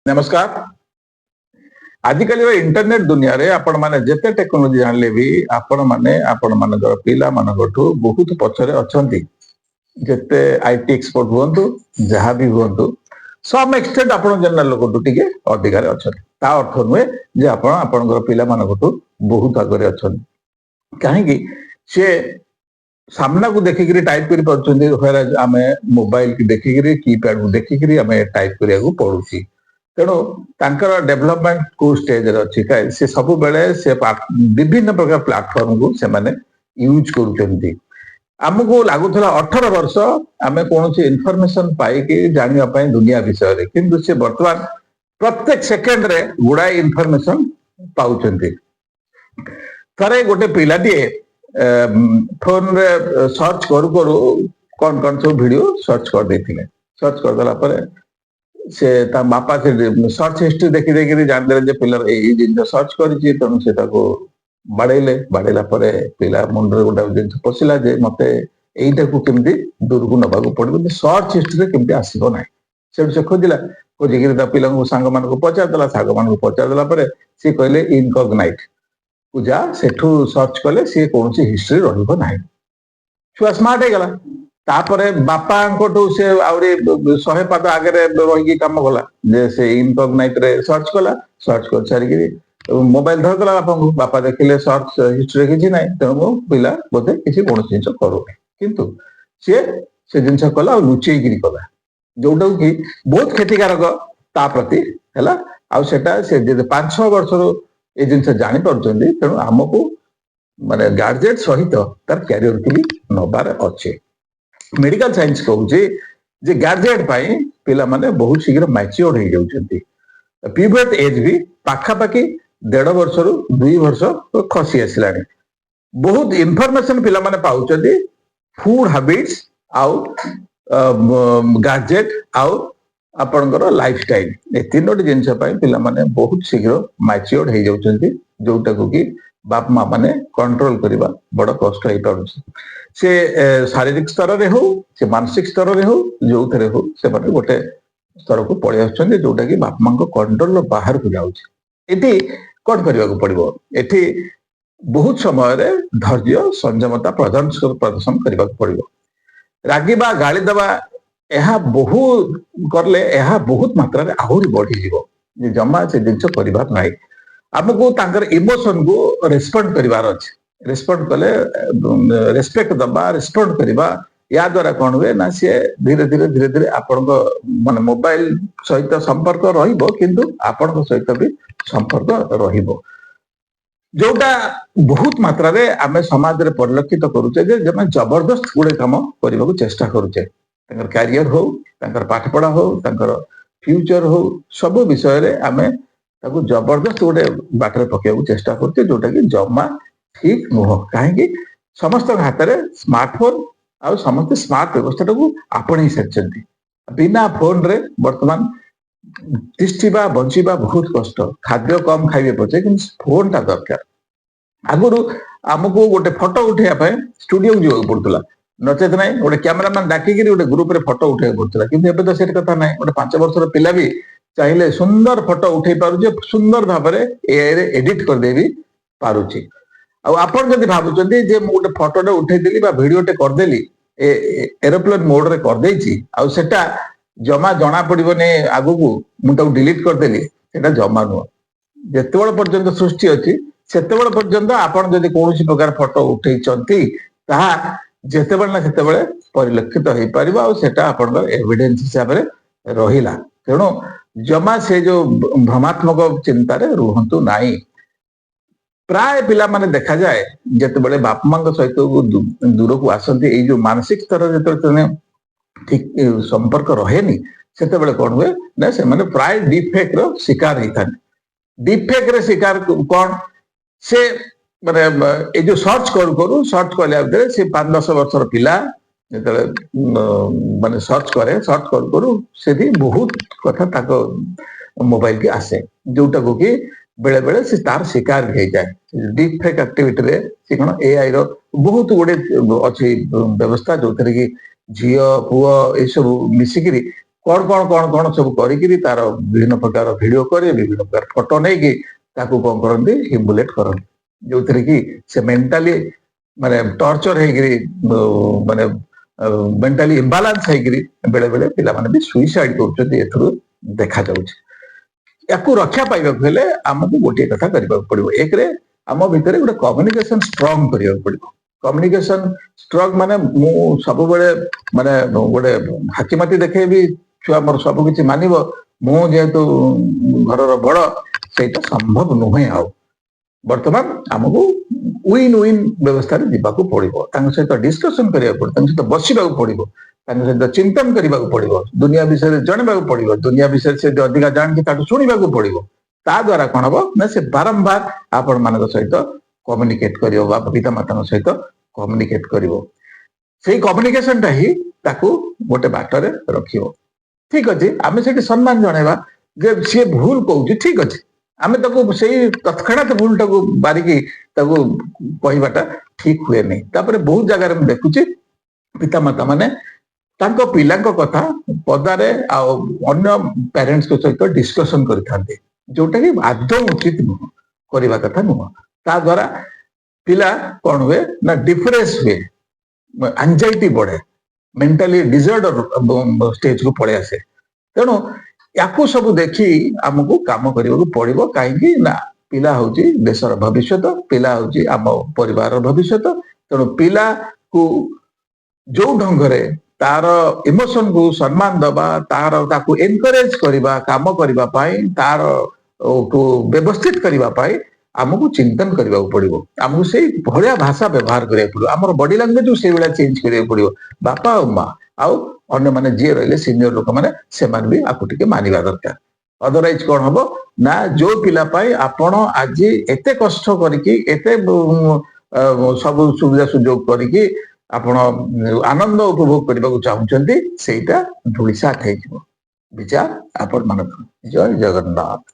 नमस्कार। आजिकल इंटरनेट दुनिया रे आपण माने जेते टेक्नोलॉजी जानले भी आपण माने आपण मानकर पिला मानकठू बहुत पछरे अछंती। जेते आईटी एक्सपर्ट हुंतु जहां भी हुंतु सम एक्सटेंट आपण जनरल लोकठू टिके अधिकार अछंती। ता अर्थ नुए जे आपण आपनकर पिला मानकठू बहुत आगरे अछंती। काहे कि से सामना को देखिकरी टाइप करि परछंती होरा आमे मोबाइल की देखिकरी कीपैड को देखिकरी आमे टाइप करिया को पडुची। तेणु तांकर डेवलपमेंट को स्टेज रे अछि का से सब बेले से विभिन्न प्रकार प्लेटफॉर्म को से माने यूज करूचंती। हमको लागुथला 18 वर्ष आमे कोनोसी इन्फॉर्मेशन पाई कि जानिया पई दुनिया विषय रे, किंतु से वर्तमान प्रत्येक सेकंड रे गुडा इन्फॉर्मेशन पाउचंती। थरे गोटे पिलाटी फोन रे सर्च करू करू कौन कौन सब वीडियो सर्च कर देथिले। सर्च कर दला परे से ता बापा से सर्च हिस्ट्री देखि देखि जान दे जे पिलर ए जिन सर्च करिछि तनु से ताको बाड़ेला परे पिला मुंडरे गोटा जिन पसिला जे मते एइटा को केमदी दूर को नबा को पड़बो सर्च हिस्ट्री रे केमदी आसीबो नाही। से खोजिला खोजिकि ता पिला को सांग मान को पचार दला सांग मान को पचार दला परे से कहले इनकॉग्नाइट पूजा सेठू सर्च कले से कोनसी हिस्ट्री रहिबो नाही। छुआ स्मार्ट हे गला। तापरे बापा को से आउरी 100 पाद आगे रही काम कला जे से इनकॉग्नाइट रे सर्च कला। सर्च कर सारी मोबाइल धर दला बापा को। बापा देखिले सर्च हिस्ट्री किछि नाही तेणु पिला बोधे किछि कोन जिंस करू किंतु से जिंस कला और लुचेई गिरी कला जोटा कि बहुत क्षतिकारक ता प्रति हैला। आ सेटा से जे 5-6 वर्ष रो ए जिंस जानि परचंदी तेणु हमको माने गैजेट सहित तार कैरियर के भी नबार अछि। मेडिकल साइंस कहूँ जे गैजेट पाई पिला माने बहुत शीघ्र मैच्योर हो जाउछंती। प्यूबर्ट एज भी पाखापाखि 1.5 वर्ष रु 2 वर्ष खसी आसिलानी। बहुत इन्फॉर्मेशन पिला माने पाउछंती फूड हैबिट्स आउ गैजेट आउ आपनकर लाइफस्टाइल ए तीनोटी जिंस पाई पिला माने बहुत शीघ्र मैच्योर हो जाउछंती जोटा को कि बाप माँ माने कंट्रोल करबा बड़ कष्ट हो पाउछ। से शारीरिक स्तर रे हो से मानसिक स्तर रे हो जो थरे हो से माने गोटे स्तर को पळे आछन जोटा कि बाप माँ को कंट्रोल बाहर को जाउछ। एठी कोन करबा को पड़िबो एठी बहुत समय रे धैर्य संयमता प्रदर्शन करबा को पड़िबो। रागीबा गाली दबा एहा बहुत करले एहा बहुत मात्रा रे आहुरी बढ़ी जीवो जे जमा से जिंस करबा नाही। हमको तांकर इमोशन को रेस्पोंड करिवार अछि। रेस्पोंड कले रेस्पेक्ट दबा रेस्पोंड करिबा या द्वारा कोन हुए ना से धीरे धीरे आपण माने मोबाइल सहित संपर्क रहिबो किंतु आपण सहित भी संपर्क रहिबो जोटा बहुत मात्रा रे आमे समाज रे परिलक्षित करूचे जे जमा जबरदस्त गुडे काम करबा को चेष्टा करूचे। तांकर कैरियर हो तांकर पाठ पढ़ा हो तांकर फ्यूचर हो सब विषय रे आमे ताको जबरदस्त गोटे बाटरे पकेबा चेष्टा करते जोटा कि जमा ठीक नुह। कहीं समस्त हाथ में स्मार्टफोन आ समस्त स्मार्ट व्यवस्था को आपणे सारी बिना फोन रे वर्तमान तिष्ठिबा बंचिबा बहुत कष्ट। खाद्य कम खाइबे पछे कि फोन टा दरकार। आगुरु हमको गोटे फोटो उठेया स्टूडियो जो पड़ता नचेत ना गोटे कैमरामैन डाकिकी गोटे ग्रुप रे फोटो उठे पड़ता कि तो से कथा ना गोटे 5 वर्षर पिला भी चाहिए सुंदर फोटो उठे पारुचे सुंदर भाव में एआई रे एडिट कर दे भी पारुची। आपण जदि भाबुचंदी जे मु गोटे फोटोटे उठेदेली बा भिडियोटे करदेली एरोप्लेन मोड रे कर देछि आ सेटा जमा जना पड़िबने आगु को मु ताको डिलीट करदेली सेटा जमा नुह। जेतेबेल पर्यंत सृष्टि अछि सेतेबेल पर्यंत आपण जदि कोनोसी प्रकार फोटो उठेइचंती ताहा जेतेबेल ना सेतेबेल परिलक्षित होई परिबा आ सेटा आपण एविडेंस हिसाब रे रहिला। तेणु जमा से जो भ्रमात्मक चिंता रे रुहंतु नाही। प्राय पिला माने देखा जाए जते बड़े बाप मां सहित दूर को आसंती ए जो मानसिक स्तर जते ठीक संपर्क रहेनी सेते बड़े कोन हुए ना से माने प्राय डिफेक्ट रो शिकार होता। डिफेक्ट रे शिकार कौन से माने ए जो सर्च करू सर्च कले भीतर से 5-10 वर्षर पिला जते माने सर्च करू से भी बहुत कथा ताको मोबाइल के आसे जोटा को कि बेले बेले से तार शिकार हो जाए। डीप फेक एक्टिविटी रे से कौन एआई रो बहुत गुड़े अच्छी व्यवस्था जो थे कि झील पुओ ये सब मिसिकी कौन कौन कौन कौन सब करी तार विभिन्न प्रकार वीडियो करे विभिन्न प्रकार फोटो नहीं कि ताकू कौन करते हिमुलेट करते जो थे कि से मेंटाली माने टॉर्चर माने मेंटाली इम्बालांस बेले बेले पिला माने भी सुइसाइड करछथि एथरु देखा जाउछ याकू रक्षा पाइबा हेले हमकु गोटे कथा करबा पड़िबो एक रे हम भितरे गोटे कम्युनिकेशन स्ट्रांग करबा पड़िबो कम्युनिकेशन स्ट्रांग माने मु सब बेले माने गोटे हाकीमाती देखे भी छुआ मोर सब किछि मानिबो मु जेतु घरर बड़ सेटा संभव नुहे आ वर्तमान आमको विन विन व्यवस्था जावाक पड़ो सहित डिस्कसन करा सहित बसवा पड़ो सहित चिंतन करने पड़ो दुनिया विषय जनवा पड़ो दुनिया विषय से अधिका जानते शुणा पड़ो ता द्वारा कौन हम ना से बारंबार आपण मान सहित कम्युनिकेट कर पिता माता सहित कम्युनिकेट कर कम्युनिकेशन टा ही गोटे बाटर रख ठीक अच्छे आम से सम्मान जनवा जे सी भूल कौच ठीक अच्छे आम से तत्क्षणात भूल टाक बारिकी कहवाटा ठीक हुए नहीं तापर बहुत जगह में देखुची पिता माता माने तांको पिला कथा पदारे अन्य पेरेंट्स को सहित डिस्कसन करते जोटा कि आदौ उचित नुह करवा कथा नुह ता द्वारा पिला कौन हुए ना डिप्रेस हुए एंजाइटी बढ़े मेंटली डिसऑर्डर स्टेज को पड़े आसे तेणु याकू सब देखी आमको काम करने पड़ो कहीं ना पिला हूँ देशर भविष्य पिला हूँ आम परिवार भविष्य तेणु पिला को जो ढंगरे तार इमोशन को सम्मान दबा तार ताकू एनकरेज करवा काम करने तार को व्यवस्थित करने आमको चिंतन करने पड़ो आमको से भाया भाषा व्यवहार करा पड़ो आम बॉडी लैंग्वेज से भाया चेंज करा पड़ो बापा और माँ आउ अन्य माने जी रही सीनियर लोक मैंने से भी आपको टिके मानिबा दरकार अदरवाइज कौन हम ना जो पिला आपण आज एते कष्ट करके एते सब सुविधा सुजोग करके आपण आनंद उपभोग करने को चाहते से धूलिसात हो विचार आपण मान जय जगन्नाथ।